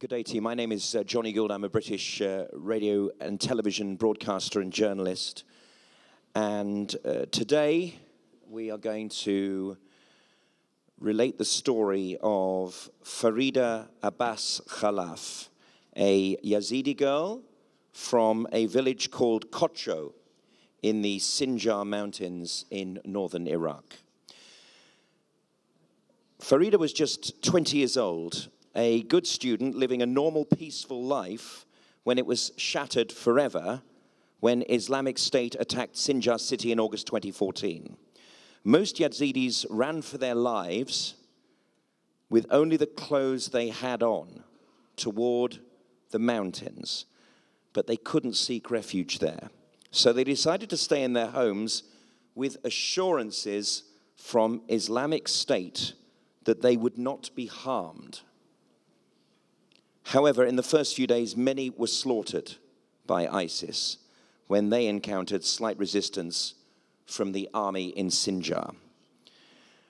Good day to you. My name is Jonny Gould. I'm a British radio and television broadcaster and journalist. And today we are going to relate the story of Farida Abbas Khalaf, a Yazidi girl from a village called Kocho in the Sinjar Mountains in northern Iraq. Farida was just 20 years old, a good student living a normal, peaceful life when it was shattered forever when Islamic State attacked Sinjar city in August 2014. Most Yazidis ran for their lives with only the clothes they had on toward the mountains, but they couldn't seek refuge there. So they decided to stay in their homes with assurances from Islamic State that they would not be harmed. However, in the first few days, many were slaughtered by ISIS when they encountered slight resistance from the army in Sinjar.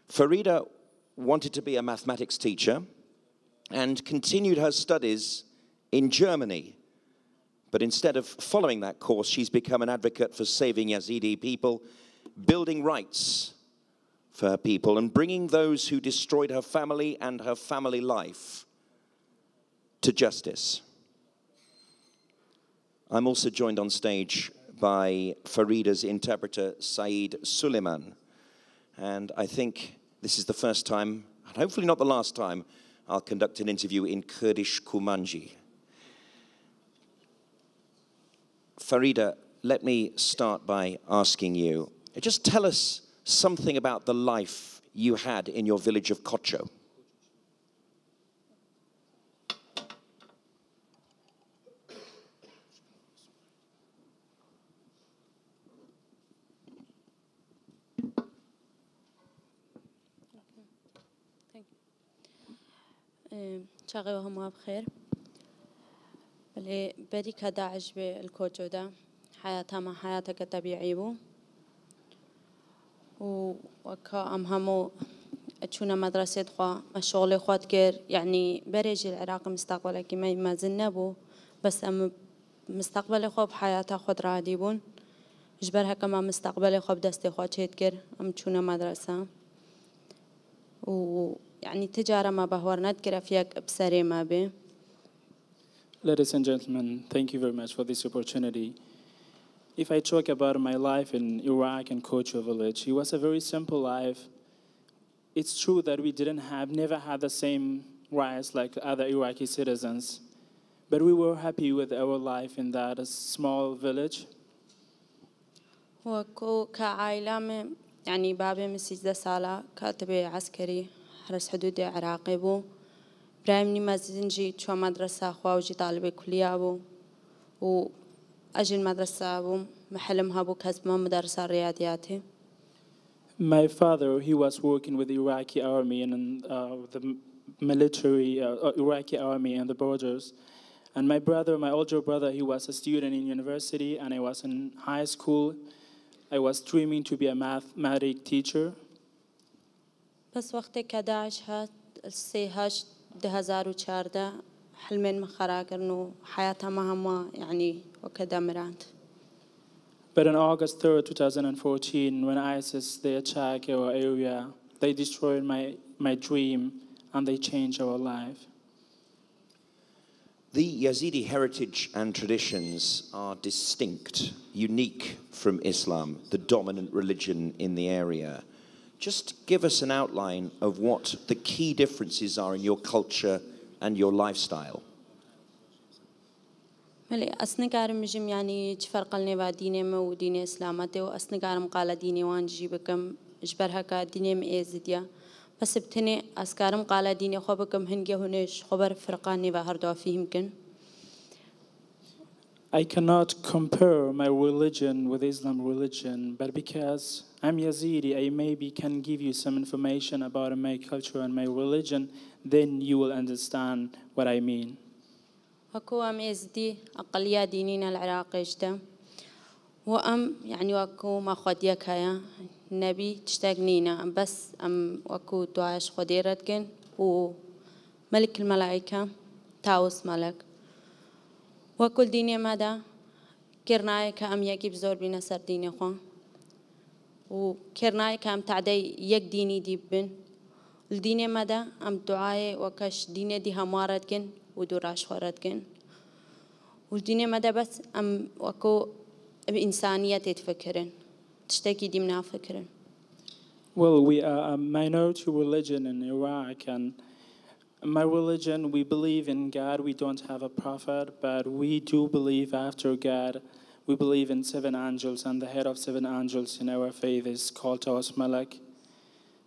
Farida wanted to be a mathematics teacher and continued her studies in Germany. But instead of following that course, she's become an advocate for saving Yazidi people, building rights for her people, and bringing those who destroyed her family and her family life to justice. I'm also joined on stage by Farida's interpreter, Saeed Sulaiman. And I think this is the first time, and hopefully not the last time, I'll conduct an interview in Kurdish Kumanji. Farida, let me start by asking you, just tell us something about the life you had in your village of Kocho. شغلهم بخير بلي بدي كداعش بالكوتشو ده حياتها ما حياتك الطبيعي بو وكا همو تشونا مدرسة خوا الشغل خوات كير يعني بريجي العراق مستقبله كما ما زنبو بس مستقبل خو بحياتها خود رادي بون جبرها كما مستقبل خو بدستي خوات شيت كير تشونا مدرسة يعني تجارة ما بهور ندكر فيك بسري ما به. Ladies and gentlemen, thank you very much for this opportunity. If I talk about my life in Iraq and Kocho village, it was a very simple life. It's true that we never had the same rights like other Iraqi citizens, but we were happy with our life in that small village. وكو كعائلة يعني بابي من 16 سالة كاتب عسكري حرس حدود عراقي بو برايمني مازنجي شو مدرسة خواوجي طالبة كلية بو وأجي المدرسة بو محلمها بو كسب مدرسة رياضياتي. My father, he was working with the Iraqi army and the military, Iraqi army and the borders. And my brother, my older brother, he was a student in university and I was in high school. I was dreaming to be a mathematics teacher. بس وقتی که داعش هات 2014 حلمين مخرا كرنو حياتها مهمة يعني وكذا مرانت. But on August 3rd, 2014, when ISIS they attacked our area, they destroyed my dream and they changed our life. The Yazidi heritage and traditions are distinct, unique from Islam, the dominant religion in the area. Just give us an outline of what the key differences are in your culture and your lifestyle. ملي أسنقارم جم يعني تفرق لنا بعد ديني ما وديني إسلامته وأسنقارم قال ديني وان جيبكم إجبرها كديني مئزديا بس بتني أسكارم قال ديني خوبكم هنجي هنش خبر فرقاني بهردوا فيهم كن. I cannot compare my religion with Islam religion, but because I'm Yazidi, I maybe can give you some information about my culture and my religion, then you will understand what I mean. أكو أم إزدي أقلية ديننا العراقي جدا وأم يعني وأكو ما خديك هيا نبي تشتاقنينا بس أم وأكو دعاش خديرتكن وملك الملائكة تاوس ملك وكل ديني مدى كرناي كأم يجيب زور بنا سر ديني خو وكرناي كأم تعدي يك ديني ديبن الديني مدى أم دعاء وكش ديني دي همارتكن ودوراش خورتكن والديني مدى بس أم وكو بإنسانية تتفكرن تشتكي دي منها فكرن. Well, we are a minority religion in Iraq, and my religion, we believe in God. We don't have a prophet, but we do believe after God. We believe in 7 angels, and the head of 7 angels in our faith is called Tawas Malak.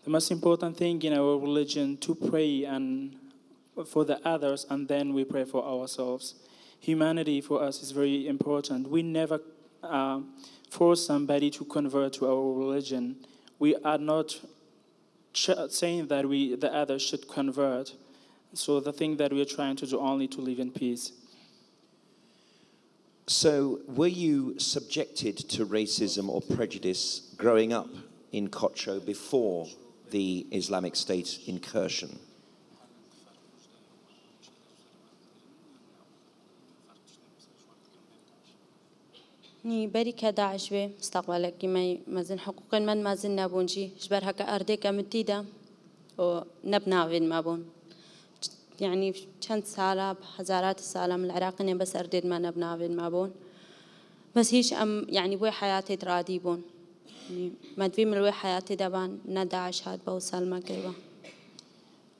The most important thing in our religion to pray and for the others, and then we pray for ourselves. Humanity for us is very important. We never force somebody to convert to our religion. We are not saying that the others should convert. So the thing that we are trying to do only to live in peace. So were you subjected to racism or prejudice growing up in Kocho before the Islamic State incursion? ني بري كداعش به مستقبلك كما مازن حقوق من مازن نابونجي شبر هكا أرديك متيدا ونبناوين مابون يعني چند سالة بهزارات السالة من العراق إني بس أرديد ما نبناوين مابون بس هيش أم يعني بوي حياتي ترادي بون يعني ما تفي من الوي حياتي دابان نداعش هاد بوصل ما كيبا.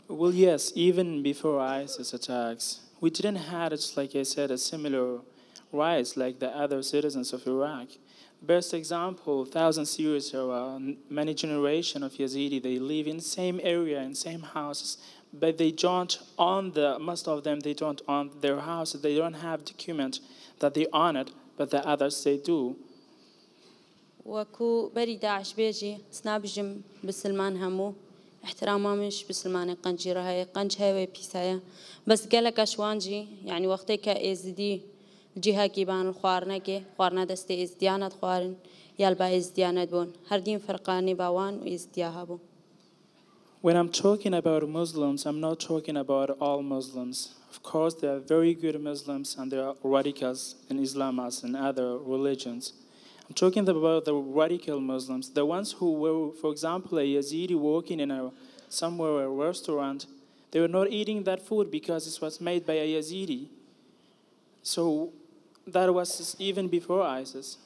Well, yes, even before ISIS attacks, we didn't have, like I said, a similar rights like the other citizens of Iraq. Best example, thousands of years ago, many generations of Yazidi, they live in same area, in same houses, but they don't own most of them, they don't own their houses, they don't have document that they own it, but the others, they do. وكو بري داعش بيجي سنابجم بسلمان همو احتراما مش بسلمان قنجيرة هاي قنج هاي بيسايا بس قالك أشوانجي يعني وقتي كإزدي جهة كيبان الخوارنا كي خوارنا دستي إزديانات خوارن يالبا إزديانات بون هردين فرقاني باوان وإزدياها بون. When I'm talking about Muslims, I'm not talking about all Muslims. Of course, there are very good Muslims and there are radicals in Islam as in other religions. I'm talking about the radical Muslims, the ones who were, for example, a Yazidi working in a restaurant. They were not eating that food because it was made by a Yazidi. So that was even before ISIS.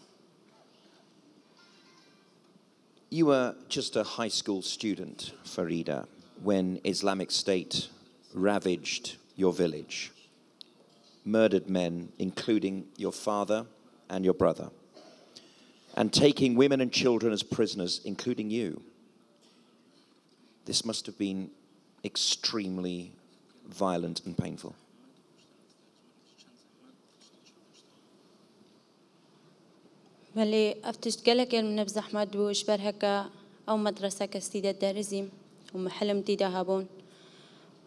You were just a high school student, Farida, when Islamic State ravaged your village, murdered men, including your father and your brother, and taking women and children as prisoners, including you. This must have been extremely violent and painful. ملي أفتشتقلك من نبز أحمد وشبر هكا أو مدرسة كستيدة دارزيم ومحلم تيدا هابون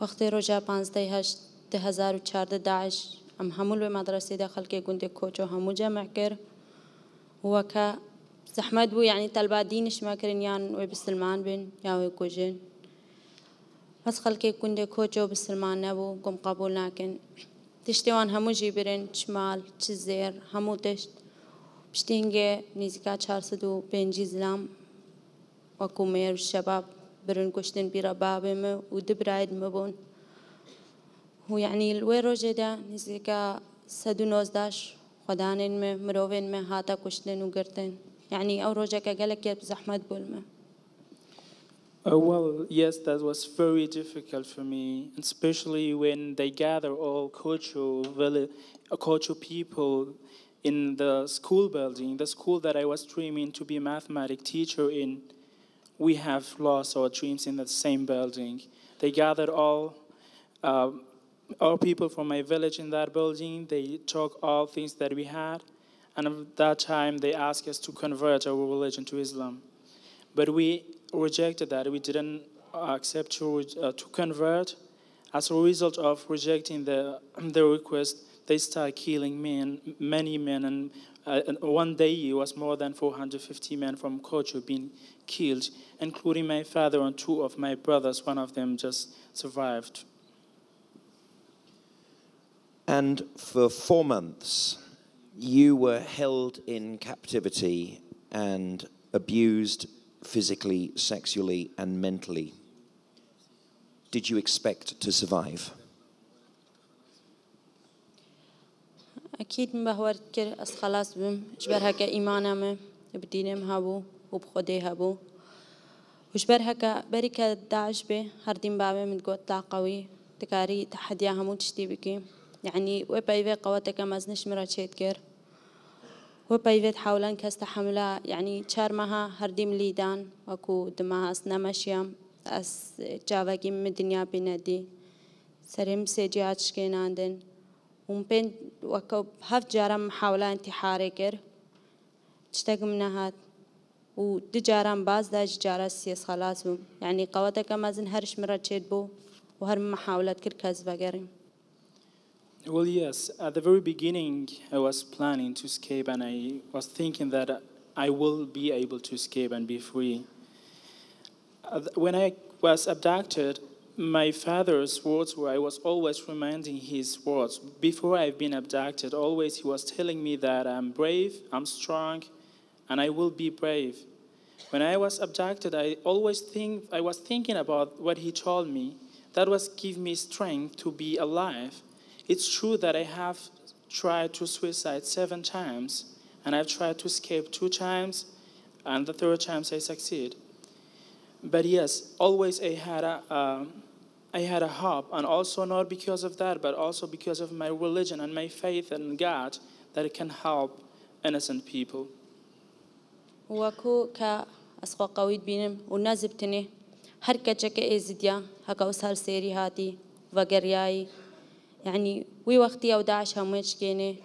وقت رجع 2014 أم همول بمدرسة داخل كي كنت كوتشو همو جامع كر وكا زحمد بو يعني طلبات دينش ما كرين يان وبسلمان بين ياوي كوجين بس خل كي كنت كوتشو بسلمان نبو قم قبول لكن تشتوان همو جيبرين شمال تشزير همو تشت بشتينجي نيزكا 405 زلام وكومير الشباب برن كشتن بيرا بابم ودبرايد مبون هو يعني الويرو جدا نيزكا 119 خدانين me مروفين me هاتا كشتن وقرتن يعني أو روجا قالك يا بزحمة بولمه. Well, yes, that was very difficult for me, especially when they gather all cultural people in the school building, the school that I was dreaming to be a mathematics teacher in. We have lost our dreams in the same building. They gathered all people from my village in that building. They took all things that we had, and at that time they asked us to convert our religion to Islam. But we rejected that. We didn't accept to convert. As a result of rejecting the request, they started killing many men, and one day it was more than 450 men from Kocho being killed, including my father and 2 of my brothers. One of them just survived. And for 4 months, you were held in captivity and abused physically, sexually, and mentally. Did you expect to survive? أكيد مبهورت كر أس خلاص بم جبرها كإيمانه بدينهم هابو وبخده هابو وجبرها كبركة داعش به هردين بابه من قوة قوي تكاري تحديها مو تشتي بكي يعني وبايفي قواتك مازنش مراتشيت كر وبايفي حاولان كاستحملها يعني شارمها هرديم ليدان وكو دمها أسنا ماشيام أس جاواكي من الدنيا بندي سرهم سجياتش كيناندن ومبين وكو هفت جارم محاولة انتحاري كر تشتاق منها ودجارم باز داج جارة سياس خلاص يعني قواتك مازن هرش مرة تشيد بو وهر محاولات كر كذبة قريم. Well, yes. At the very beginning, I was planning to escape, and I was thinking that I will be able to escape and be free. When I was abducted, my father's words were, I was always reminding his words. Before I've been abducted, always he was telling me that I'm brave, I'm strong, and I will be brave. When I was abducted, I was thinking about what he told me. That was give me strength to be alive. It's true that I have tried to suicide 7 times, and I've tried to escape 2 times, and the 3rd time I succeed. But yes, always I had a hope, and also not because of that, but also because of my religion and my faith in God, that it can help innocent people. وكو كأسقى قويد بينم ونازبتني هركة إزديا هكا وسهر سيري هاتي وقرياي يعني وي وقتي وداعش هموش كيني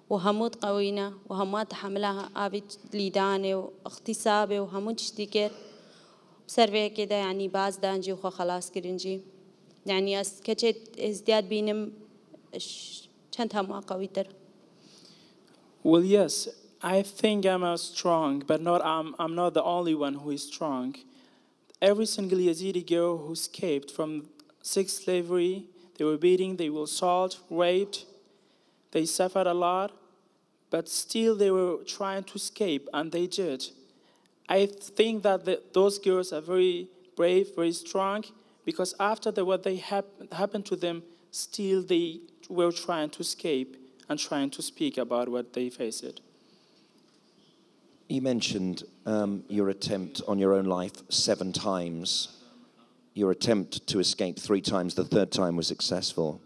وهموت قوينا وهمات حملها آبي ليداني واغتصابي وهموش تيكر بسرفي كده يعني باز دانجي وخو خلاص كرنجي يعني أس كجت ازدياد بينم كنت هموا قويتر. Well, yes, I think I'm strong, but I'm not the only one who is strong. Every single Yazidi girl who escaped from sex slavery, they were beaten, they were assaulted, raped, they suffered a lot, but still they were trying to escape, and they did. I think that those girls are very brave, very strong, because after what happened to them, still they were trying to escape and trying to speak about what they faced. You mentioned your attempt on your own life 7 times. Your attempt to escape 3 times, the 3rd time was successful.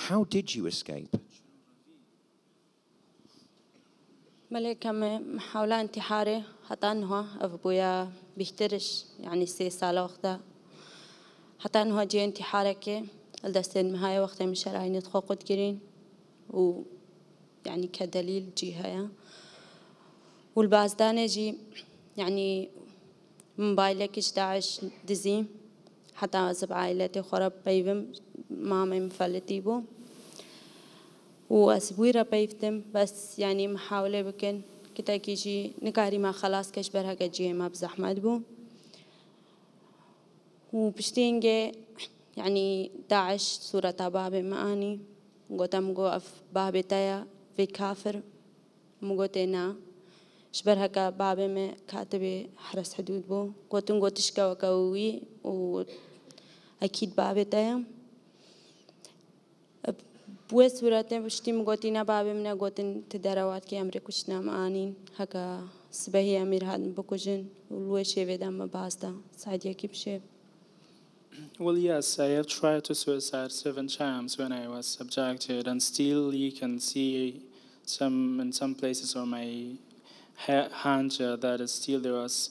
How did you escape? ملكة محاولة انتحاري حتى أنها أبويا بيحترش يعني 6 سنة وقتها حتى أنها جي انتحارك الدستين مهاي وقتها من شرعين يتخوقد كرين ويعني كدليل جيها والبازدانة جي يعني موبايلك 11 دزيم حتى أزب عائلتي خرب بيفم مامي مفلتي بو وأسبويرة بيفتم بس يعني محاولة بكن كتا كيجي نكاري ما خلاص كشبرها كجيه ما بزحمة بو وبشتينجي يعني داعش صورة بابي معاني قوتا مقو أف بابي تايا في كافر مقو تينا شبرها كبابي ما كاتبي حرس حدود بو قوتن قوتشكا وكوي وأكيد بابي تايا بوه صورتیں بشتی مگوتی نا بابی منا گوتن تداروات کی امری کچھ نام آنین هکا سبهی امیر هادن بکوجن ولوه شیوه دام باستا سعیدیا کی بشه. Well, yes, I have tried to suicide 7 times when I was abducted, and still you can see in some places on my hand that is still there was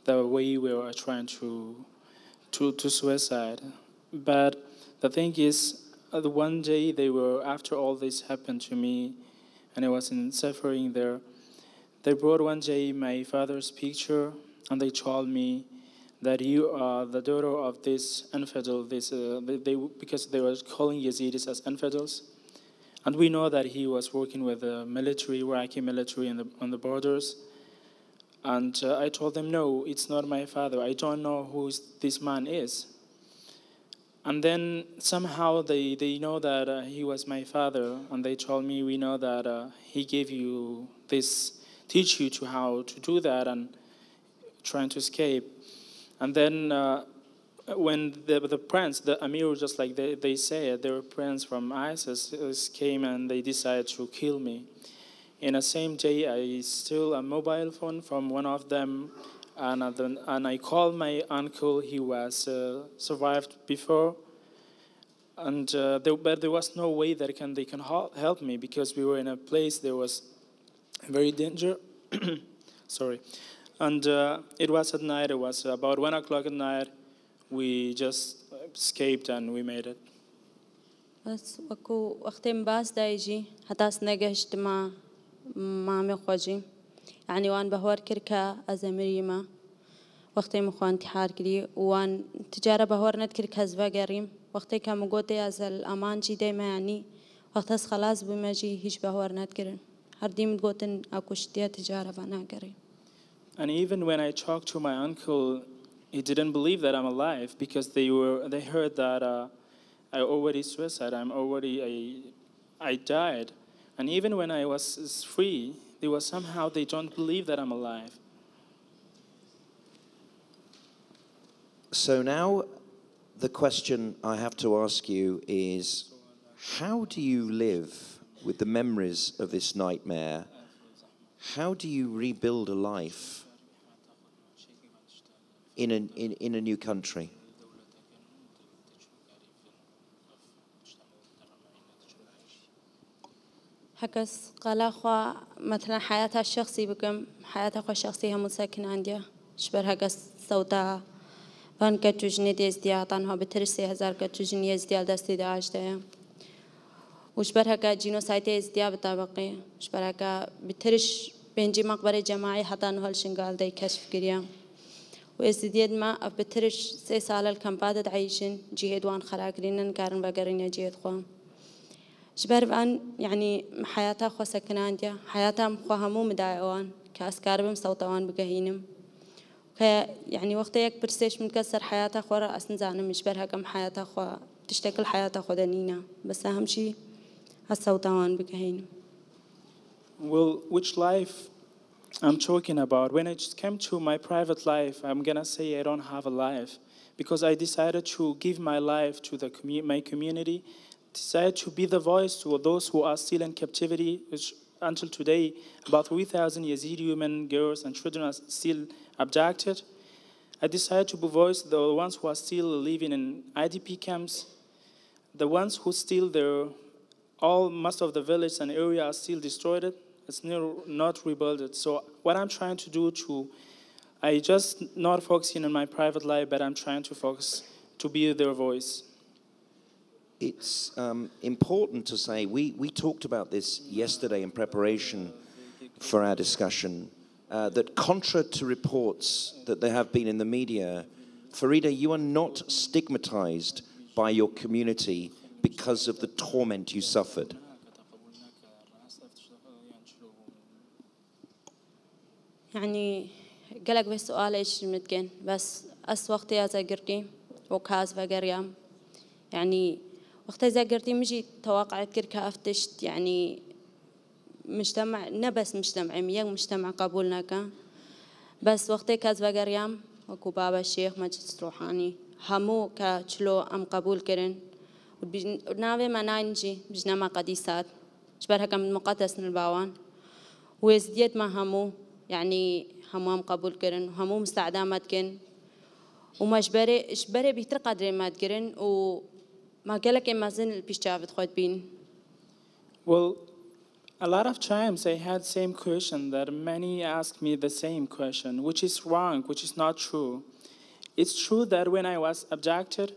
the way we were trying to suicide. But the thing is, the one day after all this happened to me, and I was suffering there, they brought one day my father's picture, and they told me that you are the daughter of this infidel, because they were calling Yazidis as infidels. And we know that he was working with the military, Iraqi military on the borders. And I told them, no, it's not my father. I don't know who this man is. And then somehow they know that he was my father, and they told me, we know that he gave you this, teach you to how to do that and trying to escape. And then when the prince, the Amir, just like they say, their prince from ISIS came and they decided to kill me. In the same day, I stole a mobile phone from one of them, and I called my uncle. He was survived before, and but there was no way that they can help me because we were in a place there was very danger. Sorry, and it was at night. It was about 1 o'clock at night. We just escaped and we made it. بس وكو وقتين باس دايجي حتى سنجشت مع خوجي يعني وان بهور كركا أزمريما وقتين مخوان انتحار كري وان تجارة بهور نذكر كذبة قريم وقتين كم قوتي أزل الأمان جي دايما يعني وقتاس خلاص بمجي هيش بهور نذكر هرديم تقولن أكوشتيا تجارة بنا قريم. And even when I talked to my uncle, he didn't believe that I'm alive because they heard that I already suicide. I died. And even when I was free, they don't believe that I'm alive. So now the question I have to ask you is, how do you live with the memories of this nightmare? How do you rebuild a life in a new country? هكذا قال أخوة مثلا حياتها الشخصي بكم حياتها أخوة الشخصية مساكن عندها شبر هكذا صوتها فان كتوجني ديزديا طانها بترسي هزار كتوجني يزديا دستي داعش ده وشبر هكذا جينوسايد يزديا بطابقي شبر هكذا بترش بينجي مقبرة جماعي حتى نهال شنقال ده كشف كريا وإزدياد ما بترش 6 سال الكمبادة عايشين جهد وان خراكرين كارن بقرين جهد خوام شبر بان يعني حياتها خو سكنانديا حياتها مخوها مدايوان كأسكار بم صوتوان بجهينم يعني وقت يك برسيش منكسر حياتها خو رأس نزانم مشبرها كم حياتها خو تشتكل حياتها خو دنينا بس أهم شيء هالصوتوان بجهينم. Well, which life I'm talking about? When I just came to my private life, I'm gonna say I don't have a life because I decided to give my life to my community. Decided to be the voice to those who are still in captivity, which until today, about 3,000 Yazidi women, girls, and children are still abducted. I decided to be voice the ones who are still living in IDP camps, the ones who still most of the villages and area are still destroyed. It's not rebuilt. So what I'm trying to do I just not focusing on my private life, but I'm trying to focus to be their voice. It's important to say, we talked about this yesterday in preparation for our discussion, that contra to reports that there have been in the media, Farida, you are not stigmatized by your community because of the torment you suffered. يعني قالك بس سؤال إيش متكن بس وقت يا زاجرتي وكاز فجريام يعني وقت زاجرتي مجي توقعت كركا أفتشت يعني مجتمع نبس مجتمع مياه مجتمع قبولنا كا بس وقت كاز فجريام وكو بابا الشيخ مجلس روحاني همو كشلو أم قبول كرن ونابي ما نانجي بجنما قديسات شبرها كم مقدس من الباوان ويزديد ما همو يعني همام قبول كرن همو مستعدامات كن وما إشبري بيتر قدر ما تكرن وما قالك إما زين البيشافت خود بين. Well, a lot of times I had same question that many ask me the same question, which is wrong, which is not true. It's true that when I was abducted,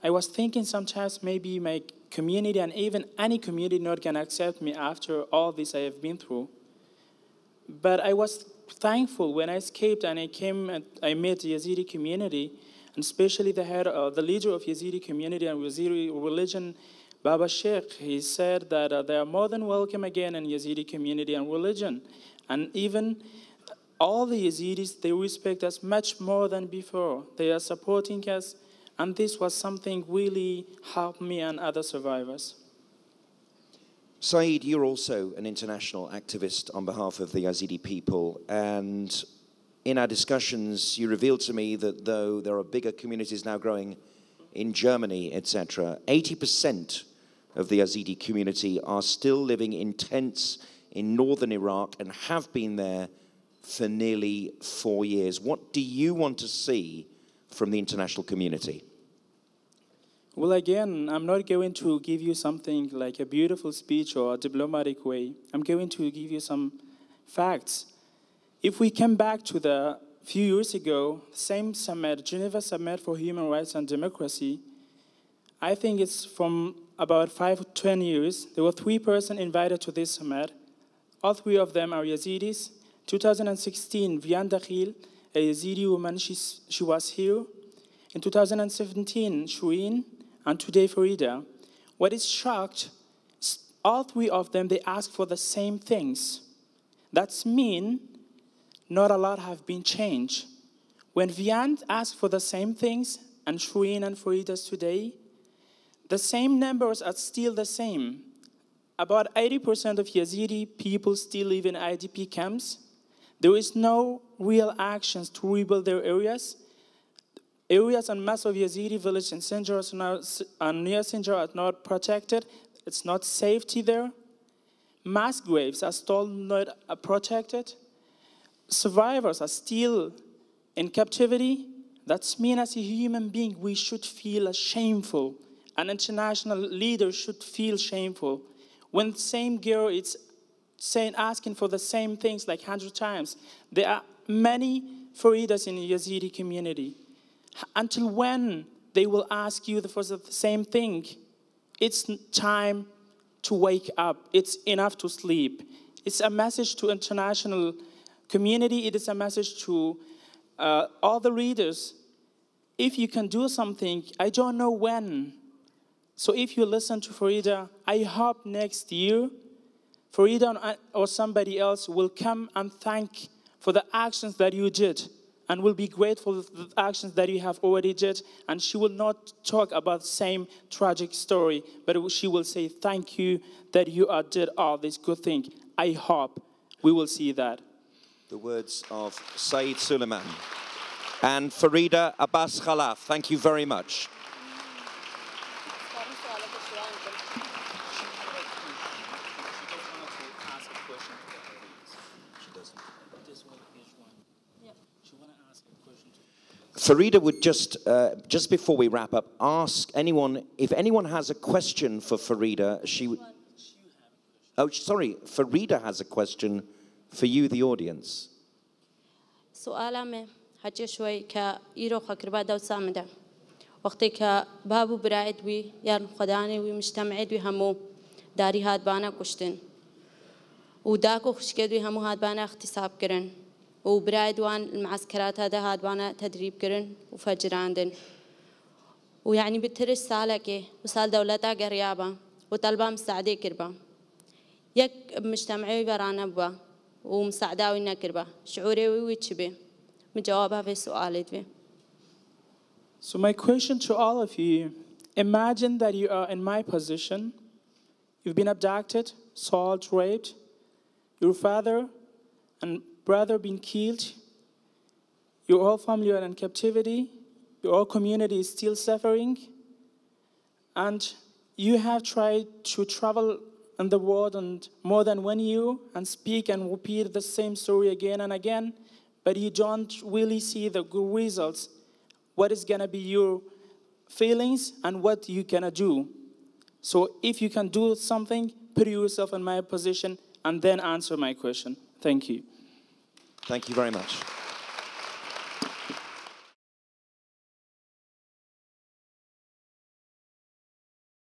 I was thinking sometimes maybe my community and even any community not can accept me after all this I have been through. But I was thankful when I escaped and I met the Yazidi community, and especially the leader of Yazidi community and Yazidi religion, Baba Sheikh. He said that they are more than welcome again in Yazidi community and religion. And even all the Yazidis, they respect us much more than before. They are supporting us And this was something really helped me and other survivors. Saeed, you're also an international activist on behalf of the Yazidi people, and in our discussions, you revealed to me that though there are bigger communities now growing in Germany, etc., 80% of the Yazidi community are still living in tents in northern Iraq and have been there for nearly 4 years. What do you want to see from the international community? Well, again, I'm not going to give you something like a beautiful speech or a diplomatic way. I'm going to give you some facts. If we come back to the few years ago, same summit, Geneva Summit for Human Rights and Democracy, I think it's from about 5 to 10 years. There were 3 persons invited to this summit. All 3 of them are Yazidis. 2016, Vian Dakhil, a Yazidi woman, she was here. In 2017, Shireen, and today Farida. What is shocked, all 3 of them, they asked for the same things. That's mean not a lot have been changed. When Vian asked for the same things, and Shireen and Farida's today, the same numbers are still the same. About 80% of Yazidi people still live in IDP camps. There is no real actions to rebuild their areas. Areas and mass of Yazidi village in Sinjar and near Sinjar are not protected. It's not safety there. Mass graves are still not protected. Survivors are still in captivity. That's mean as a human being, we should feel shameful. An international leader should feel shameful. When the same girl is asking for the same things like 100 times, there are many Faridas in the Yazidi community. Until when they will ask you for the same thing? It's time to wake up. It's enough to sleep. It's a message to international community. It is a message to all the readers. If you can do something, I don't know when. So if you listen to Farida, I hope next year, Farida or somebody else will come and thank for the actions that you did, and will be grateful for the actions that you have already did, and she will not talk about the same tragic story, but she will say, thank you that you did all this good thing. I hope we will see that. The words of Saeed Sulaiman and Farida Abbas Khalaf. Thank you very much. Farida would just before we wrap up, ask anyone, if anyone has a question for Farida, she would... Oh, sorry, Farida has a question for you, the audience. سؤالي حكي شوي كإيرو خكربا دو سامدة وقتي كبابو برايد وي يارن خداني وي مجتمعي وي همو داري هاد بانا كشتن وداكو خشكد وي همو هاد بانا اختصاب كرن وبرايد وان المعسكرات هذا هاد بانا تدريب كرن وفجراندن ويعني بترش سالكي وسال دولتا قريابا وطلبا مساعدة كربا يك مجتمعي برانا بوا ومساعدة وينا كربا شعوري ويتشبه مجاوبها في سؤالي دوي. So my question to all of you, imagine that you are in my position. You've been abducted, assaulted, raped. Your father and brother been killed. Your whole family are in captivity. Your whole community is still suffering. And you have tried to travel in the world and more than 1 year and speak and repeat the same story again and again, but you don't really see the good results. What is going to be your feelings and what you're going to do. So if you can do something, put yourself in my position and then answer my question. Thank you. Thank you very much.